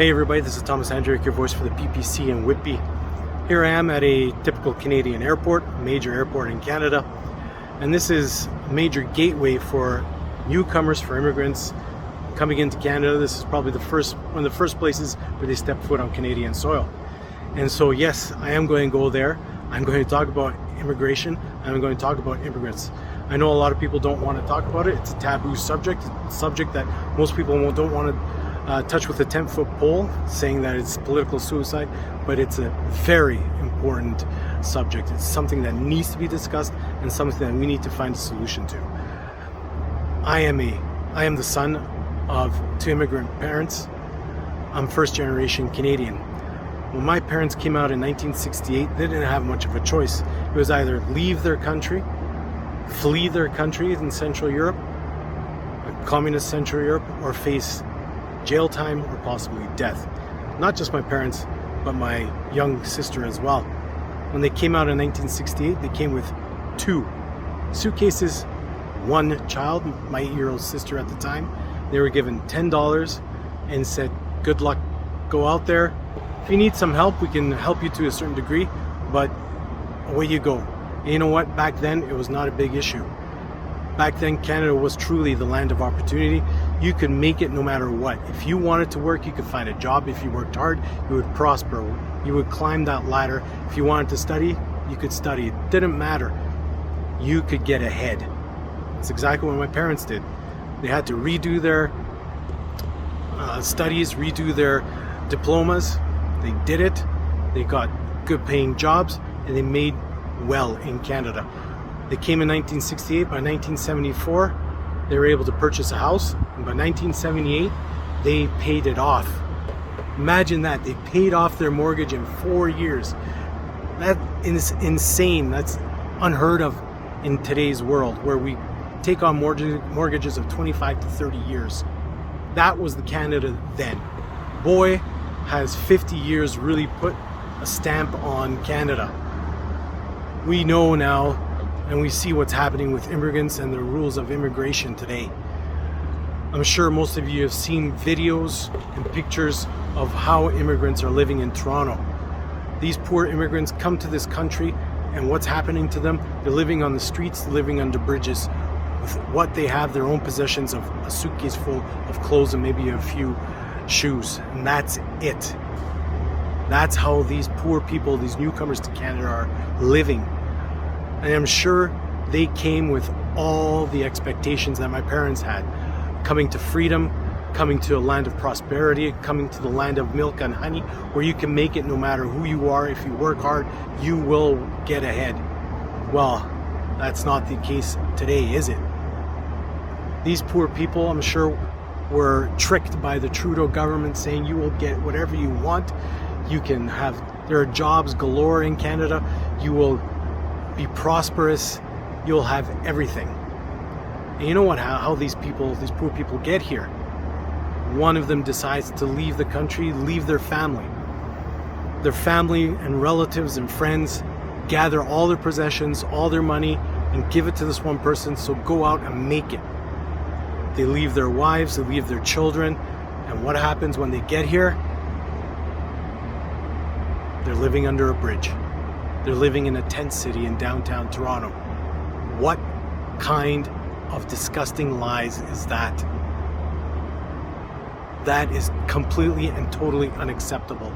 Hey everybody, this is Thomas Andrick, your voice for the PPC in Whitby. Here I am at a typical Canadian airport, a major airport in Canada, and this is a major gateway for newcomers, for immigrants coming into Canada. This is probably one of the first places where they step foot on Canadian soil. And so yes, I am going to go there. I'm going to talk about immigration. I'm going to talk about immigrants. I know a lot of people don't want to talk about it. It's a taboo subject. It's a subject that most people don't want to touch with a 10-foot pole, saying that it's political suicide, but it's a very important subject. It's something that needs to be discussed and something that we need to find a solution to. I am the son of two immigrant parents. I'm first generation Canadian. When my parents came out in 1968, they didn't have much of a choice. It was either leave their country, flee their country in Central Europe, communist Central Europe, or face jail time or possibly death. Not just my parents, but my young sister as well. When they came out in 1968, they came with 2 suitcases, 1 child, my 8-year-old sister at the time. They were given $10 and said, good luck, go out there. If you need some help, we can help you to a certain degree, but away you go. And you know what? Back then, it was not a big issue. Back then, Canada was truly the land of opportunity. You could make it no matter what. If you wanted to work, you could find a job. If you worked hard, you would prosper. You would climb that ladder. If you wanted to study, you could study. It didn't matter. You could get ahead. It's exactly what my parents did. They had to redo their studies, redo their diplomas. They did it. They got good paying jobs, and they made well in Canada. They came in 1968. By 1974, they were able to purchase a house, and by 1978, they paid it off. Imagine that. They paid off their mortgage in 4 years. That is insane. That's unheard of in today's world, where we take on mortgages of 25 to 30 years. That was the Canada then. Boy, has 50 years really put a stamp on Canada. We know now, and we see what's happening with immigrants and the rules of immigration today. I'm sure most of you have seen videos and pictures of how immigrants are living in Toronto. These poor immigrants come to this country, and what's happening to them? They're living on the streets, living under bridges. With what they have, their own possessions of a suitcase full of clothes and maybe a few shoes, and that's it. That's how these poor people, these newcomers to Canada, are living. And I'm sure they came with all the expectations that my parents had. Coming to freedom, coming to a land of prosperity, coming to the land of milk and honey, where you can make it no matter who you are. If you work hard, you will get ahead. Well, that's not the case today, is it? These poor people, I'm sure, were tricked by the Trudeau government saying you will get whatever you want. There are jobs galore in Canada. You will be prosperous. You'll have everything. And you know what? How these poor people get here? One of them decides to leave the country, leave their family. Their family and relatives and friends gather all their possessions, all their money, and give it to this one person. So go out and make it. They leave their wives, they leave their children, and what happens when they get here? They're living under a bridge. They're living in a tent city in downtown Toronto. What kind of disgusting lies is that? That is completely and totally unacceptable.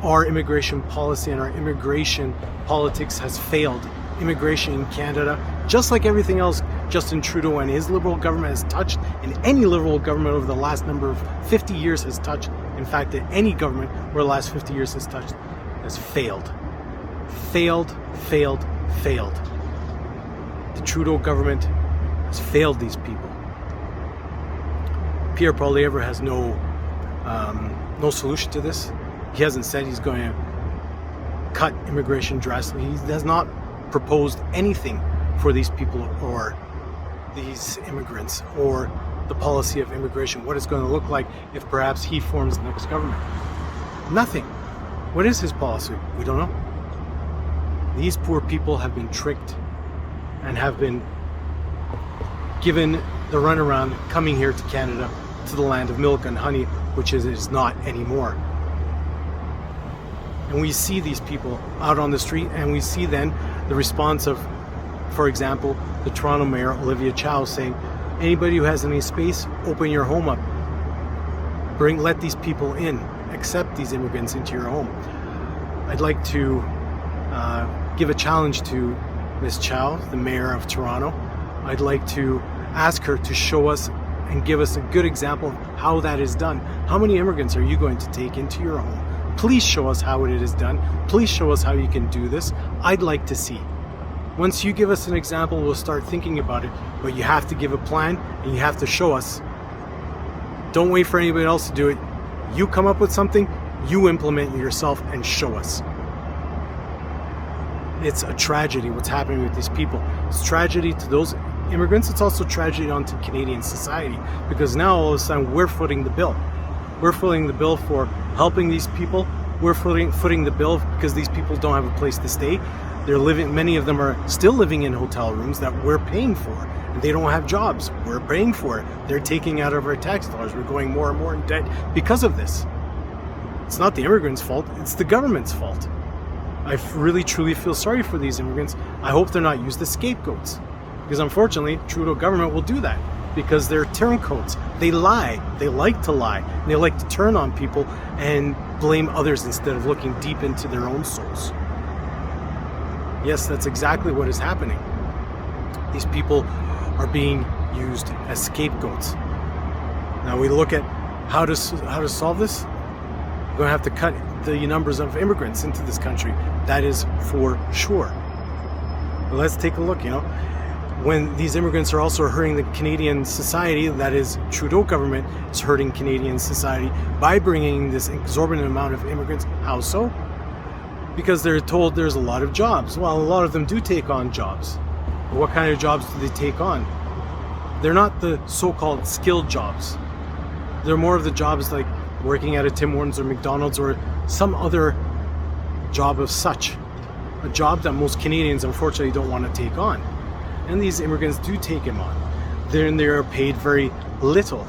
Our immigration policy and our immigration politics has failed. Immigration in Canada, just like everything else Justin Trudeau and his Liberal government has touched, and any Liberal government over the last number of 50 years has touched, in fact, that any government over the last 50 years has touched, has failed. Failed. The Trudeau government has failed these people. Pierre Poilievre has no solution to this. He hasn't said he's going to cut immigration drastically. He has not proposed anything for these people or these immigrants or the policy of immigration, what it's going to look like if perhaps he forms the next government. Nothing. What is his policy? We don't know. These poor people have been tricked and have been given the runaround coming here to Canada, to the land of milk and honey, which it is not anymore. And we see these people out on the street, and we see then the response of, for example, the Toronto Mayor, Olivia Chow, saying, anybody who has any space, open your home up. Let these people in. Accept these immigrants into your home. I'd like to give a challenge to Ms. Chow, the Mayor of Toronto. I'd like to ask her to show us and give us a good example of how that is done. How many immigrants are you going to take into your home? Please show us how it is done. Please show us how you can do this. I'd like to see. Once you give us an example, we'll start thinking about it. But you have to give a plan, and you have to show us. Don't wait for anybody else to do it. You come up with something, you implement it yourself and show us. It's a tragedy what's happening with these people. It's tragedy to those immigrants. It's also tragedy onto Canadian society, because now all of a sudden we're footing the bill. We're footing the bill for helping these people. We're footing the bill because these people don't have a place to stay. They're living. Many of them are still living in hotel rooms that we're paying for, and they don't have jobs. We're paying for it. They're taking out of our tax dollars. We're going more and more in debt because of this. It's not the immigrants' fault. It's the government's fault. I really, truly feel sorry for these immigrants. I hope they're not used as scapegoats, because unfortunately, Trudeau government will do that because they're turncoats. They lie. They like to lie. And they like to turn on people and blame others instead of looking deep into their own souls. Yes, that's exactly what is happening. These people are being used as scapegoats. Now we look at how to solve this. We're going to have to cut the numbers of immigrants into this country. That is for sure. But let's take a look, when these immigrants are also hurting the Canadian society, that is, Trudeau government is hurting Canadian society by bringing this exorbitant amount of immigrants. How so? Because they're told there's a lot of jobs. Well, a lot of them do take on jobs. But what kind of jobs do they take on? They're not the so-called skilled jobs. They're more of the jobs like working at a Tim Hortons or McDonald's or some other job of such. A job that most Canadians unfortunately don't want to take on. And these immigrants do take them on. They're paid very little.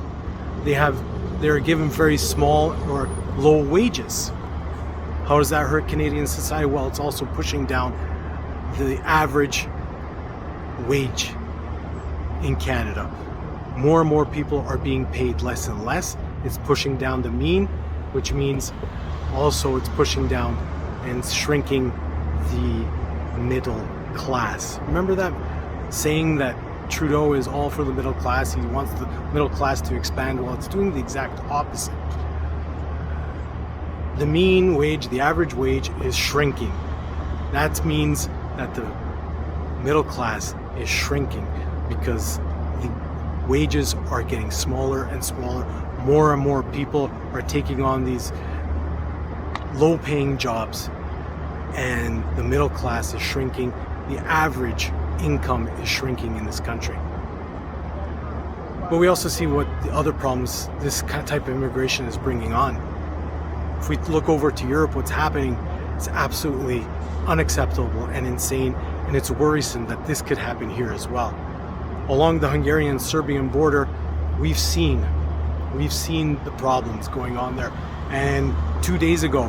They're given very small or low wages. How does that hurt Canadian society? Well, it's also pushing down the average wage in Canada. More and more people are being paid less and less. It's pushing down the mean, which means also it's pushing down and shrinking the middle class. Remember that saying that Trudeau is all for the middle class? He wants the middle class to expand. Well, it's doing the exact opposite. The mean wage, the average wage is shrinking. That means that the middle class is shrinking because the wages are getting smaller and smaller. More and more people are taking on these low-paying jobs, and the middle class is shrinking. The average income is shrinking in this country. But we also see what the other problems this type of immigration is bringing on. If we look over to Europe, what's happening is absolutely unacceptable and insane, and it's worrisome that this could happen here as well. Along the Hungarian-Serbian border, we've seen the problems going on there. And 2 days ago,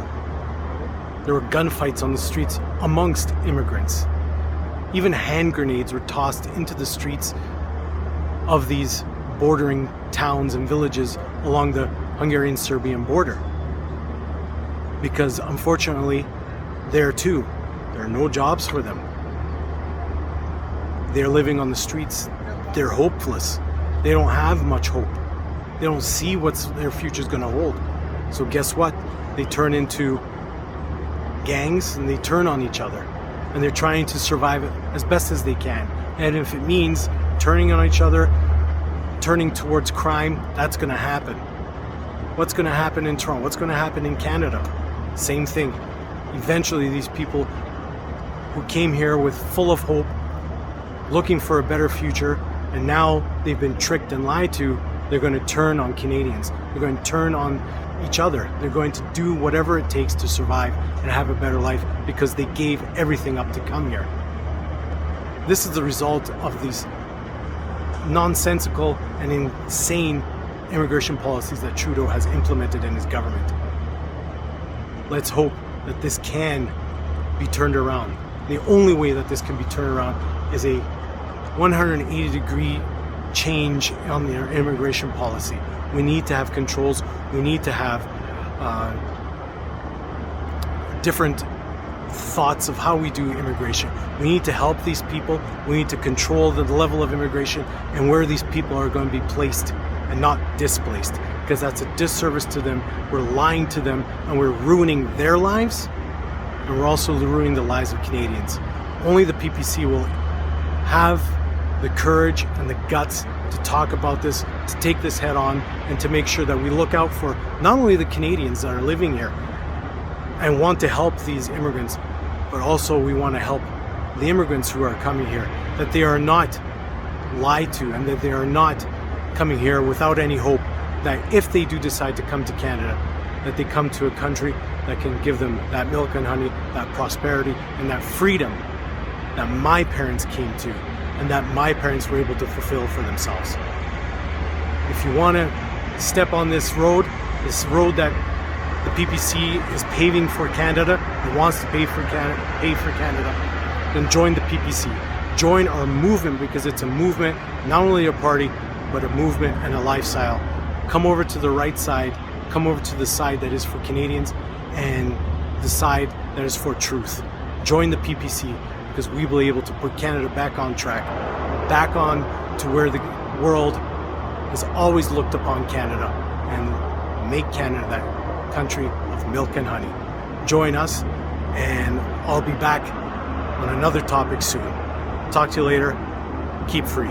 there were gunfights on the streets amongst immigrants. Even hand grenades were tossed into the streets of these bordering towns and villages along the Hungarian-Serbian border. Because unfortunately, there too, there are no jobs for them. They're living on the streets. They're hopeless. They don't have much hope. They don't see what their future's going to hold. So guess what? They turn into gangs and they turn on each other. And they're trying to survive as best as they can. And if it means turning on each other, turning towards crime, that's going to happen. What's going to happen in Toronto? What's going to happen in Canada? Same thing. Eventually, these people who came here with full of hope, looking for a better future, and now they've been tricked and lied to, they're going to turn on Canadians. They're going to turn on each other. They're going to do whatever it takes to survive and have a better life because they gave everything up to come here. This is the result of these nonsensical and insane immigration policies that Trudeau has implemented in his government. Let's hope that this can be turned around. The only way that this can be turned around is a 180-degree change on their immigration policy. We need to have controls. We need to have different thoughts of how we do immigration. We need to help these people. We need to control the level of immigration and where these people are going to be placed and not displaced, because that's a disservice to them. We're lying to them and we're ruining their lives, and we're also ruining the lives of Canadians. Only the PPC will have the courage and the guts to talk about this, to take this head on, and to make sure that we look out for not only the Canadians that are living here and want to help these immigrants, but also we want to help the immigrants who are coming here, that they are not lied to and that they are not coming here without any hope, that if they do decide to come to Canada, that they come to a country that can give them that milk and honey, that prosperity, and that freedom that my parents came to and that my parents were able to fulfill for themselves. If you want to step on this road that the PPC is paving for Canada and wants to pay for Canada, then join the PPC. Join our movement, because it's a movement, not only a party, but a movement and a lifestyle. Come over to the right side, come over to the side that is for Canadians and the side that is for truth. Join the PPC, because we will be able to put Canada back on track, back on to where the world has always looked upon Canada, and make Canada that country of milk and honey. Join us, and I'll be back on another topic soon. Talk to you later. Keep free.